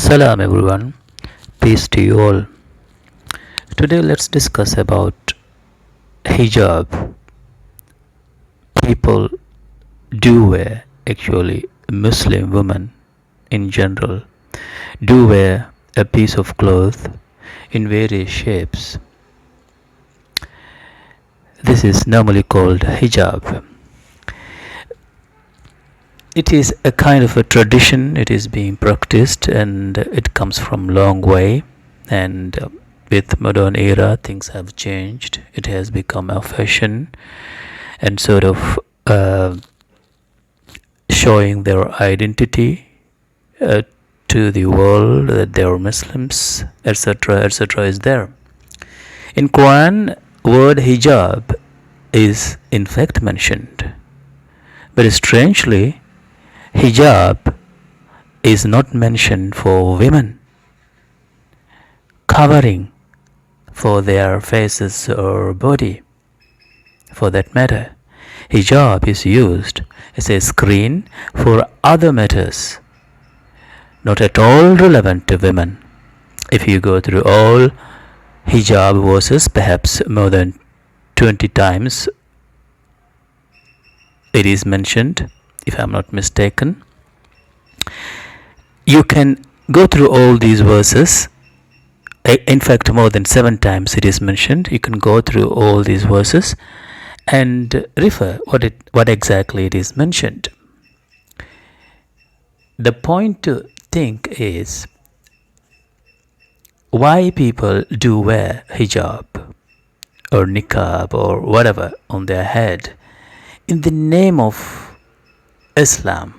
Salam everyone, peace to you all. Today let's discuss about hijab. People do wear, actually Muslim women in general do wear a piece of cloth in various shapes. This is normally called hijab. It is a kind of a tradition, it is being practiced and it comes from long way, and with modern era things have changed. It has become a fashion and sort of showing their identity uh, to the world that they are Muslims, etc., is there. In Quran, word hijab is in fact mentioned, but strangely hijab is not mentioned for women. Covering for their faces or body, for that matter. Hijab is used as a screen for other matters, not at all relevant to women. If you go through all hijab verses, perhaps more than 20 times it is mentioned, if I'm not mistaken. You can go through all these verses. In fact, more than 7 times it is mentioned. You can go through all these verses and refer what exactly it is mentioned. The point to think is why people do wear hijab or niqab or whatever on their head in the name of Islam,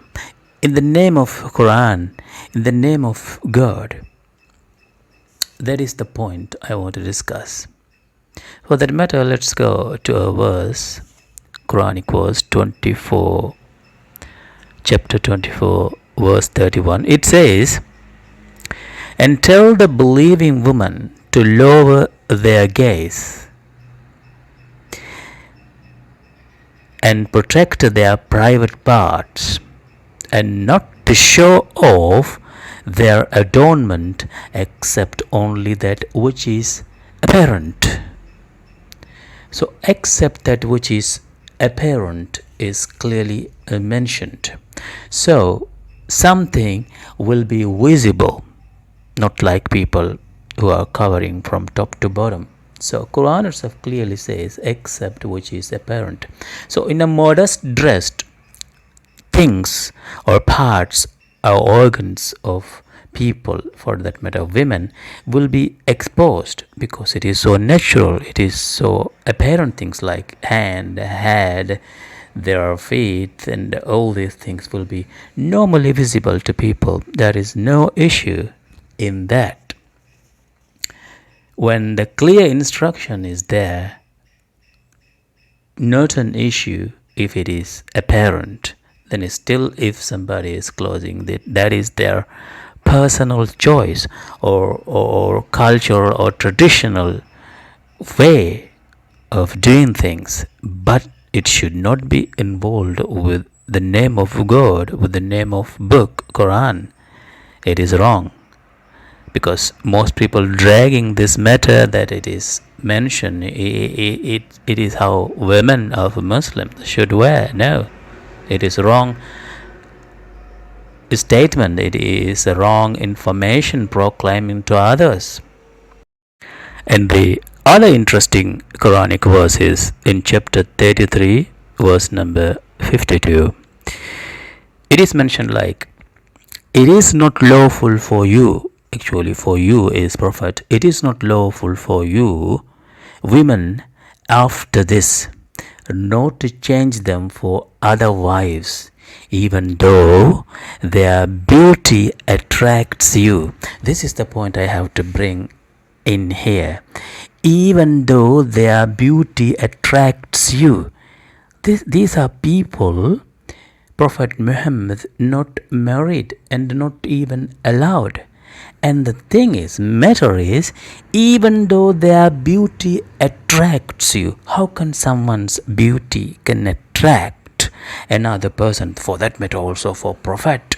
in the name of Quran, in the name of God. That is the point I want to discuss. For that matter, let's go to a verse, Quranic verse 24, chapter 24, verse 31. It says, "And tell the believing woman to lower their gaze and protect their private parts, and not to show off their adornment except only that which is apparent." So, except that which is apparent is clearly mentioned. So, something will be visible, not like people who are covering from top to bottom. So Quran itself clearly says except which is apparent. So in a modest dressed, things or parts or organs of people, for that matter women, will be exposed because it is so natural, it is so apparent. Things like hand, head, their feet, and all these things will be normally visible to people. There is no issue in that. When the clear instruction is there, not an issue if it is apparent. Then still, if somebody is closing that is their personal choice or cultural or traditional way of doing things, but it should not be involved with the name of God, with the name of book, Quran. It is wrong, because most people dragging this matter that it is mentioned, it is how women of Muslims should wear. No, it is wrong statement, it is a wrong information proclaiming to others. And the other interesting Quranic verse is in chapter 33, verse number 52. It is mentioned like, "It is not lawful for you," actually for you is prophet, "it is not lawful for you, women, after this, not to change them for other wives, even though their beauty attracts you." This is the point I have to bring in here. Even though their beauty attracts you. These are people Prophet Muhammad not married and not even allowed. And the thing is, matter is, even though their beauty attracts you, how can someone's beauty can attract another person, for that matter also for Prophet?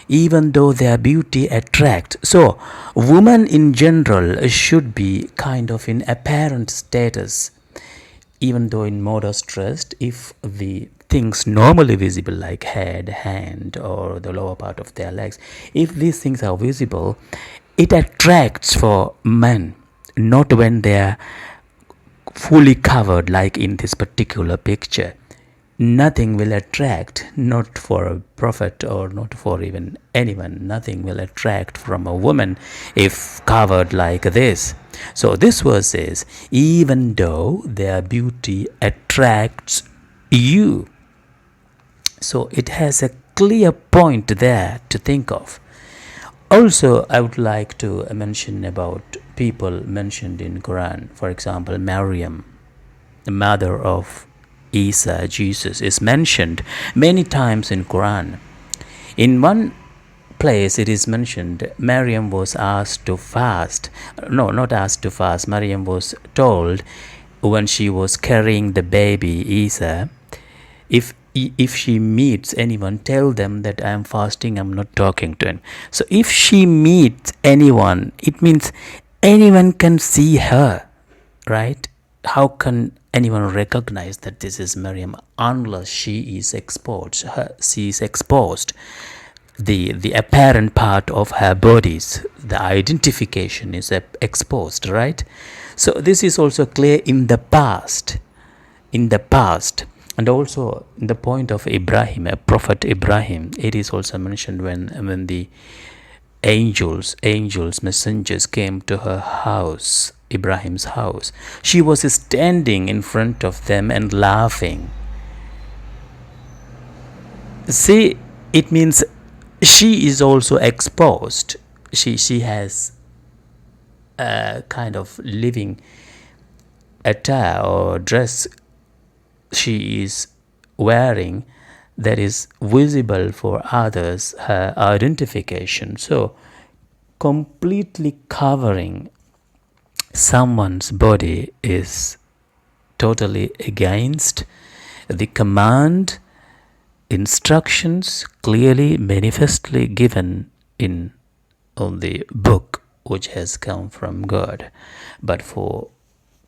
even though their beauty attracts. So, women in general should be kind of in apparent status, even though in modest dressed, if the things normally visible like head, hand, or the lower part of their legs, if these things are visible, it attracts for men, not when they are fully covered like in this particular picture. Nothing will attract, not for a prophet or not for even anyone, nothing will attract from a woman if covered like this. So this verse says, even though their beauty attracts you. So it has a clear point there to think of. Also, I would like to mention about people mentioned in Quran. For example, Maryam, the mother of Isa, Jesus, is mentioned many times in Quran. In one place it is mentioned Maryam was asked to fast. No, not asked to fast. Maryam was told when she was carrying the baby Isa, if she meets anyone, tell them that I am fasting, I'm not talking to him. So if she meets anyone, it means anyone can see her, right? How can anyone recognize that this is Miriam unless she is exposed? She is exposed. The apparent part of her bodies, the identification is exposed, right? So this is also clear in the past. In the past, and also in the point of Ibrahim, Prophet Ibrahim, it is also mentioned when the angels, messengers came to her house, Ibrahim's house. She was standing in front of them and laughing. See, it means she is also exposed. She has a kind of living attire or dress she is wearing that is visible for others, her identification. So, completely covering someone's body is totally against the command, instructions clearly, manifestly given in on the book which has come from God. But for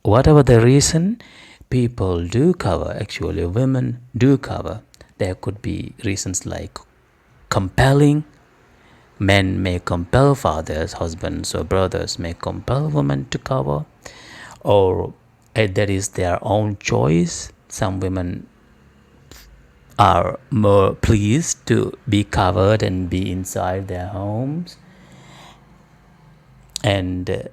whatever the reason, people do cover, actually, women do cover. There could be reasons like compelling. Men may compel fathers, husbands, or brothers may compel women to cover, or that is their own choice. Some women are more pleased to be covered and be inside their homes, and